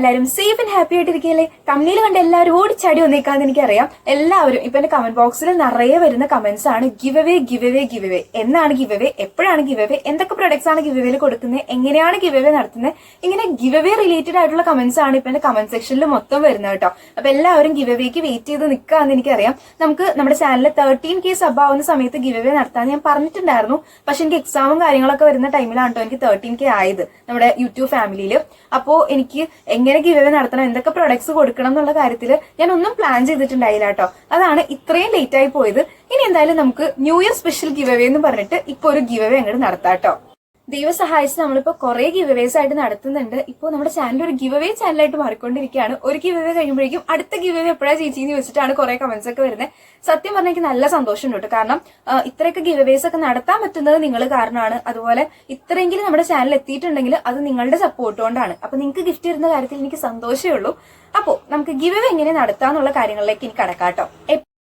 എല്ലാവരും safe and happy ആയിട്ടിരിക്കുകയല്ലേ? തമ്മിൽ കണ്ട് എല്ലാവരും ഓടിച്ചാടി വന്നേക്കാന്ന് എനിക്കറിയാം. എല്ലാവരും ഇപ്പൊ എന്റെ കമന്റ് ബോക്സിൽ നിറയെ വരുന്ന കമന്റ്സ് ആണ് give away give away give away. എന്നാണ് ഗിവ് അവേ, എപ്പോഴാണ് ഗിവ് അവേ, എന്തൊക്കെ പ്രൊഡക്ട്സ് ആണ് ഗിവ് അവേയിൽ കൊടുക്കുന്നത്, എങ്ങനെയാണ് ഗിവ് അവേ നടത്തുന്നത്, ഇങ്ങനെ ഗിവ് അവേ റിലേറ്റഡ് ആയിട്ടുള്ള കമന്റ്സ് ആണ് ഇപ്പൊ എന്റെ കമന്റ് സെക്ഷനിൽ മൊത്തം വരുന്നത് കേട്ടോ. അപ്പൊ എല്ലാവരും ഗിവ് അവേക്ക് വെയിറ്റ് ചെയ്ത് നിൽക്കാന്ന് എനിക്കറിയാം. നമുക്ക് നമ്മുടെ ചാനലിൽ 13K സബ് ആവുന്ന സമയത്ത് ഗിവ് അവേ നടത്താൻ ഞാൻ പറഞ്ഞിട്ടുണ്ടായിരുന്നു. പക്ഷെ എനിക്ക് എക്സാമും കാര്യങ്ങളൊക്കെ വരുന്ന ടൈമിലാണ് കേട്ടോ എനിക്ക് 13K ആയത് നമ്മുടെ യൂട്യൂബ് ഫാമിലിയിൽ. അപ്പോ എനിക്ക് എങ്ങനെ ഗിവ് അവേ നടത്തണം, എന്തൊക്കെ പ്രൊഡക്ട്സ് കൊടുക്കണം എന്നുള്ള കാര്യത്തിൽ ഞാൻ ഒന്നും പ്ലാൻ ചെയ്തിട്ടുണ്ടായില്ല കേട്ടോ. അതാണ് ഇത്രയും ലേറ്റ് ആയി പോയത്. ഇനി എന്തായാലും നമുക്ക് new year special give away എന്ന് പറഞ്ഞിട്ട് ഇപ്പൊ ഒരു ഗിവ് അവേ അങ്ങോട്ട് നടത്താം കേട്ടോ. ദൈവം സഹായിച്ച് നമ്മളിപ്പോ കുറെ ഗിവ് അവേസ് ആയിട്ട് നടത്തുന്നുണ്ട്. ഇപ്പോൾ നമ്മുടെ ചാനൽ ഒരു ഗിവ് അവേ ചാനലായിട്ട് മാറിക്കൊണ്ടിരിക്കുകയാണ്. ഒരു ഗിവ് അവേ കഴിയുമ്പോഴേക്കും അടുത്ത ഗിവ് അവേ എപ്പോഴാ ചേച്ചിന്ന് വെച്ചിട്ടാണ് കുറെ കമന്റ്സ് ഒക്കെ വരുന്നത്. സത്യം പറഞ്ഞാൽ എനിക്ക് നല്ല സന്തോഷമുണ്ട് കേട്ടോ. കാരണം ഇത്രയൊക്കെ ഗിവ് അവേസ് ഒക്കെ നടത്താൻ പറ്റുന്നത് നിങ്ങൾ കാരണമാണ്. അതുപോലെ ഇത്രയെങ്കിലും നമ്മുടെ ചാനൽ എത്തിയിട്ടുണ്ടെങ്കിൽ അത് നിങ്ങളുടെ സപ്പോർട്ട് കൊണ്ടാണ്. അപ്പൊ നിങ്ങൾക്ക് ഗിഫ്റ്റ് തരുന്ന കാര്യത്തിൽ എനിക്ക് സന്തോഷമേ ഉള്ളൂ. അപ്പോ നമുക്ക് ഗിവ് അവേ എങ്ങനെ നടത്താന്നുള്ള കാര്യങ്ങളിലേക്ക് എനിക്ക് കടക്കാം കേട്ടോ.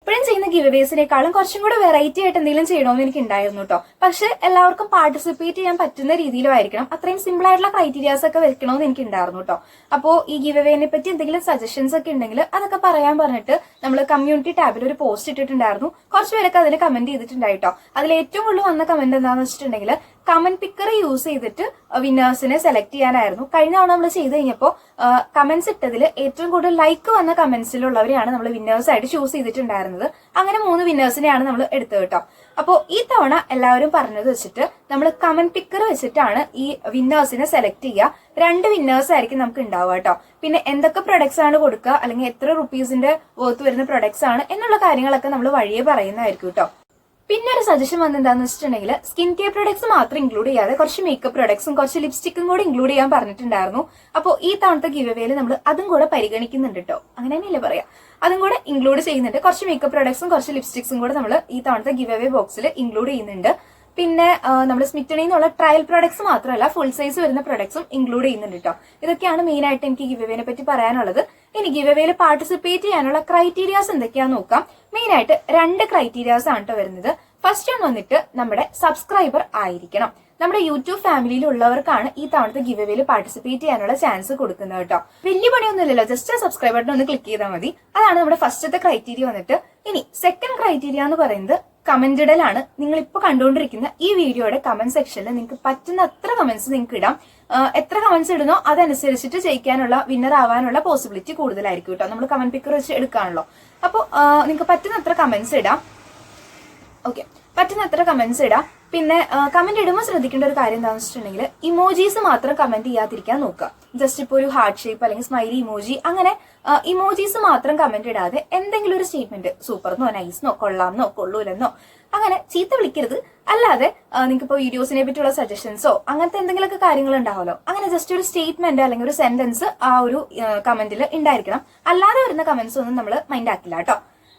എപ്പോഴും ചെയ്യുന്ന ഗിവ് അവേസിനേക്കാളും കുറച്ചും കൂടെ വെറൈറ്റി ആയിട്ട് എന്തെങ്കിലും ചെയ്യണമെന്ന് എനിക്ക് ഉണ്ടായിരുന്നു കേട്ടോ. പക്ഷെ എല്ലാവർക്കും പാർട്ടിസിപ്പേറ്റ് ചെയ്യാൻ പറ്റുന്ന രീതിയിലായിരിക്കണം, അത്രയും സിമ്പിൾ ആയിട്ടുള്ള ക്രൈറ്റീരിയാസ് ഒക്കെ വെക്കണമെന്ന് എനിക്ക് ഉണ്ടായിരുന്നു കേട്ടോ. അപ്പോ ഈ ഗിവ് അവേനെ പറ്റി എന്തെങ്കിലും സജഷൻസ് ഒക്കെ ഉണ്ടെങ്കിൽ അതൊക്കെ പറയാൻ പറഞ്ഞിട്ട് നമ്മൾ കമ്മ്യൂണിറ്റി ടാബിൽ ഒരു പോസ്റ്റ് ഇട്ടിട്ടുണ്ടായിരുന്നു. കുറച്ച് പേരൊക്കെ അതിൽ കമന്റ് ചെയ്തിട്ടുണ്ടായിട്ടോ. അതിൽ ഏറ്റവും കൂടുതൽ വന്ന കമന്റ് എന്താണെന്ന് വെച്ചിട്ടുണ്ടെങ്കിൽ കമന്റ് പിക്കർ യൂസ് ചെയ്തിട്ട് വിന്നേഴ്സിനെ സെലക്ട് ചെയ്യാനായിരുന്നു. കഴിഞ്ഞ തവണ നമ്മൾ ചെയ്ത് കഴിഞ്ഞപ്പോൾ കമന്റ്സ് ഇട്ടതിൽ ഏറ്റവും കൂടുതൽ ലൈക്ക് വന്ന കമന്റ്സിലുള്ളവരെയാണ് നമ്മൾ വിന്നേഴ്സ് ആയിട്ട് ചൂസ് ചെയ്തിട്ടുണ്ടായിരുന്നത്. അങ്ങനെ 3 വിന്നേഴ്സിനെയാണ് നമ്മൾ എടുത്തത് കേട്ടോ. അപ്പോൾ ഈ തവണ എല്ലാവരും പറഞ്ഞത് വെച്ചിട്ട് നമ്മൾ കമന്റ് പിക്കർ വെച്ചിട്ടാണ് ഈ വിന്നേഴ്സിനെ സെലക്ട് ചെയ്യുക. 2 വിന്നേഴ്സ് ആയിരിക്കും നമുക്ക് ഉണ്ടാവുക കേട്ടോ. പിന്നെ എന്തൊക്കെ പ്രൊഡക്ട്സ് ആണ് കൊടുക്കുക, അല്ലെങ്കിൽ എത്ര റുപ്പീസിന്റെ വർത്ത് വരുന്ന പ്രൊഡക്ട്സ് ആണ് എന്നുള്ള കാര്യങ്ങളൊക്കെ നമ്മൾ വഴിയെ പറയുന്നതായിരിക്കും കേട്ടോ. പിന്നെ ഒരു സജഷൻ വന്നെന്താന്ന് വെച്ചിട്ടുണ്ടെങ്കിൽ സ്കിൻ കെയർ പ്രൊഡക്ട്സ് മാത്രം ഇൻക്ലൂഡ് ചെയ്യാതെ കുറച്ച് മേക്കപ്പ് പ്രൊഡക്ട്സും കുറച്ച് ലിപ്സ്റ്റിക്കും കൂടെ ഇൻക്ലൂഡ് ചെയ്യാൻ പറഞ്ഞിട്ടുണ്ടായിരുന്നു. അപ്പോൾ ഈ തവണത്തെ ഗിവ് അവേയിൽ നമ്മൾ അതും കൂടെ പരിഗണിക്കുന്നുണ്ട് കേട്ടോ. അങ്ങനെ തന്നെയല്ലേ പറയാം, അതും കൂടെ ഇൻക്ലൂഡ് ചെയ്യുന്നുണ്ട്. കുറച്ച് മേക്കപ്പ് പ്രൊഡക്ട്സും കുറച്ച് ലിപ്സ്റ്റിക്സും കൂടെ നമ്മൾ ഈ തവണത്തെ ഗിവ് അവേ ബോക്സിൽ ഇൻക്ലൂഡ് ചെയ്യുന്നുണ്ട്. പിന്നെ നമ്മൾ സ്മിറ്റണിൽ നിന്നുള്ള ട്രയൽ പ്രൊഡക്ട്സ് മാത്രമല്ല ഫുൾ സൈസ് വരുന്ന പ്രൊഡക്ട്സും ഇൻക്ലൂഡ് ചെയ്യുന്നുണ്ട് കേട്ടോ. ഇതൊക്കെയാണ് മെയിൻ ആയിട്ട് എനിക്ക് ഗിവ് അവേനെ പറ്റി പറയാനുള്ളത്. ഇനി ഗിവ് അവേയിൽ പാർട്ടിസിപ്പേറ്റ് ചെയ്യാനുള്ള ക്രൈറ്റീരിയാസ് എന്തൊക്കെയാന്ന് നോക്കാം. മെയിൻ ആയിട്ട് 2 ക്രൈറ്റീരിയാസ് ആണ് കേട്ടോ വരുന്നത്. ഫസ്റ്റ് വൺ വന്നിട്ട് നമ്മുടെ സബ്സ്ക്രൈബർ ആയിരിക്കണം. നമ്മുടെ യൂട്യൂബ് ഫാമിലിയിലുള്ളവർക്കാണ് ഈ തവണത്തെ ഗിവ് അവേയിൽ പാർട്ടിസിപ്പേറ്റ് ചെയ്യാനുള്ള ചാൻസ് കൊടുക്കുന്നത് കേട്ടോ. വലിയ പണിയൊന്നുമില്ലല്ലോ, ജസ്റ്റ് സബ്സ്ക്രൈബ് ബട്ടൺ ഒന്ന് ക്ലിക്ക് ചെയ്താൽ മതി. അതാണ് നമ്മുടെ ഫസ്റ്റത്തെ ക്രൈറ്റീരിയ വന്നിട്ട്. ഇനി സെക്കൻഡ് ക്രൈറ്റീരിയ എന്ന് പറയുന്നത് കമന്റ് ഇടലാണ്. നിങ്ങൾ ഇപ്പൊ കണ്ടുകൊണ്ടിരിക്കുന്ന ഈ വീഡിയോയുടെ കമന്റ് സെക്ഷനിൽ നിങ്ങൾക്ക് പറ്റുന്ന അത്ര കമന്റ്സ് നിങ്ങൾക്ക് ഇടാം. എത്ര കമന്റ്സ് ഇടുന്നോ അതനുസരിച്ചിട്ട് ജയിക്കാനുള്ള വിന്നർ ആവാനുള്ള പോസിബിലിറ്റി കൂടുതലായിരിക്കും കേട്ടോ. നമ്മൾ കമന്റ് പിക്കർ വെച്ച് എടുക്കാണല്ലോ. അപ്പോൾ നിങ്ങൾക്ക് പറ്റുന്ന അത്ര കമന്റ്സ് ഇടാം. ഓക്കെ, പറ്റുന്ന അത്ര കമന്റ്സ് ഇടാം. പിന്നെ കമന്റ് ഇടുമ്പോൾ ശ്രദ്ധിക്കേണ്ട ഒരു കാര്യം എന്താണെന്ന് വെച്ചിട്ടുണ്ടെങ്കിൽ ഇമോജീസ് മാത്രം കമന്റ് ചെയ്യാതിരിക്കാൻ നോക്കുക. ജസ്റ്റ് ഇപ്പോൾ ഒരു ഹാർട്ട് ഷേപ്പ് അല്ലെങ്കിൽ സ്മൈലി ഇമോജി, അങ്ങനെ ഇമോജീസ് മാത്രം കമന്റ് ഇടാതെ എന്തെങ്കിലും ഒരു സ്റ്റേറ്റ്മെന്റ് സൂപ്പർന്നോ നൈസ്ന്നോ കൊള്ളാമെന്നോ കൊള്ളൂലെന്നോ അങ്ങനെ ചീത്ത വിളിക്കരുത്. അല്ലാതെ നിങ്ങൾക്ക് ഇപ്പോൾ വീഡിയോസിനെ പറ്റിയുള്ള സജഷൻസോ അങ്ങനത്തെ എന്തെങ്കിലുമൊക്കെ കാര്യങ്ങൾ ഉണ്ടാവുമല്ലോ, അങ്ങനെ ജസ്റ്റ് ഒരു സ്റ്റേറ്റ്മെന്റ് അല്ലെങ്കിൽ ഒരു സെന്റൻസ് ആ ഒരു കമന്റിൽ ഉണ്ടായിരിക്കണം. അല്ലാതെ വരുന്ന കമന്റ്സ് ഒന്നും നമ്മൾ മൈൻഡ് ആക്കില്ല കേട്ടോ.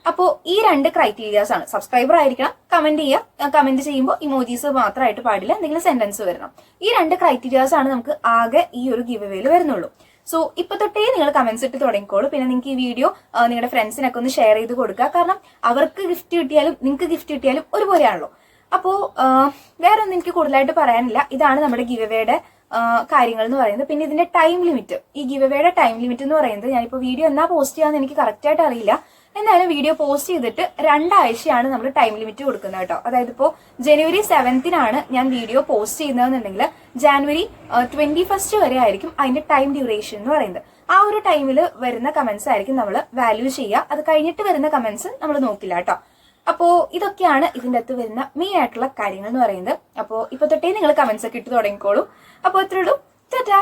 അപ്പോൾ ഈ 2 ക്രൈറ്റീരിയാസ് ആണ്. സബ്സ്ക്രൈബർ ആയിരിക്കണം, കമന്റ് ചെയ്യുക, കമന്റ് ചെയ്യുമ്പോൾ ഇമോജീസ് മാത്രമായിട്ട് പാടില്ല, എന്തെങ്കിലും സെന്റൻസ് വരണം. ഈ 2 ക്രൈറ്റീരിയാസ് ആണ് നമുക്ക് ആകെ ഈ ഒരു ഗിവ് അവേയിൽ വരുന്നുള്ളൂ. സോ ഇപ്പൊ തൊട്ടേ നിങ്ങൾ കമന്റ്സ് ഇട്ട് തുടങ്ങിക്കോളൂ. പിന്നെ നിങ്ങൾക്ക് ഈ വീഡിയോ നിങ്ങളുടെ ഫ്രണ്ട്സിനൊക്കെ ഒന്ന് ഷെയർ ചെയ്ത് കൊടുക്കുക. കാരണം അവർക്ക് ഗിഫ്റ്റ് കിട്ടിയാലും നിങ്ങൾക്ക് ഗിഫ്റ്റ് കിട്ടിയാലും ഒരുപോലെയാണല്ലോ. അപ്പോ വേറെ ഒന്നും എനിക്ക് കൂടുതലായിട്ട് പറയാനില്ല. ഇതാണ് നമ്മുടെ ഗിവ് അവേയുടെ കാര്യങ്ങൾ എന്ന് പറയുന്നത്. പിന്നെ ഇതിന്റെ ടൈം ലിമിറ്റ്, ഈ ഗിവ് അവേയുടെ ടൈം ലിമിറ്റ് എന്ന് പറയുന്നത് ഞാനിപ്പോ വീഡിയോ എന്നാ പോസ്റ്റ് ചെയ്യാന്ന് എനിക്ക് കറക്റ്റ് ആയിട്ട് അറിയില്ല. എന്തായാലും വീഡിയോ പോസ്റ്റ് ചെയ്തിട്ട് 2 ആഴ്ചയാണ് നമ്മൾ ടൈം ലിമിറ്റ് കൊടുക്കുന്നത് കേട്ടോ. അതായത് ഇപ്പോൾ ജനുവരി 7-നാണ് ഞാൻ വീഡിയോ പോസ്റ്റ് ചെയ്യുന്നതെന്നുണ്ടെങ്കിൽ ജാനുവരി 21 വരെ ആയിരിക്കും അതിന്റെ ടൈം ഡ്യൂറേഷൻ എന്ന് പറയുന്നത്. ആ ഒരു ടൈമിൽ വരുന്ന കമന്റ്സ് ആയിരിക്കും നമ്മൾ വാല്യൂ ചെയ്യുക. അത് കഴിഞ്ഞിട്ട് വരുന്ന കമന്റ്സ് നമ്മൾ നോക്കില്ല കേട്ടോ. അപ്പോ ഇതൊക്കെയാണ് ഇതിന്റെ അകത്ത് വരുന്ന മെയിൻ ആയിട്ടുള്ള കാര്യങ്ങൾ എന്ന് പറയുന്നത്. അപ്പോൾ ഇപ്പൊ തൊട്ടേ നിങ്ങൾ കമന്റ്സ് ഒക്കെ ഇട്ട് തുടങ്ങിക്കോളൂ. അപ്പോൾ ഇത്രയുള്ളൂ. ടാറ്റാ.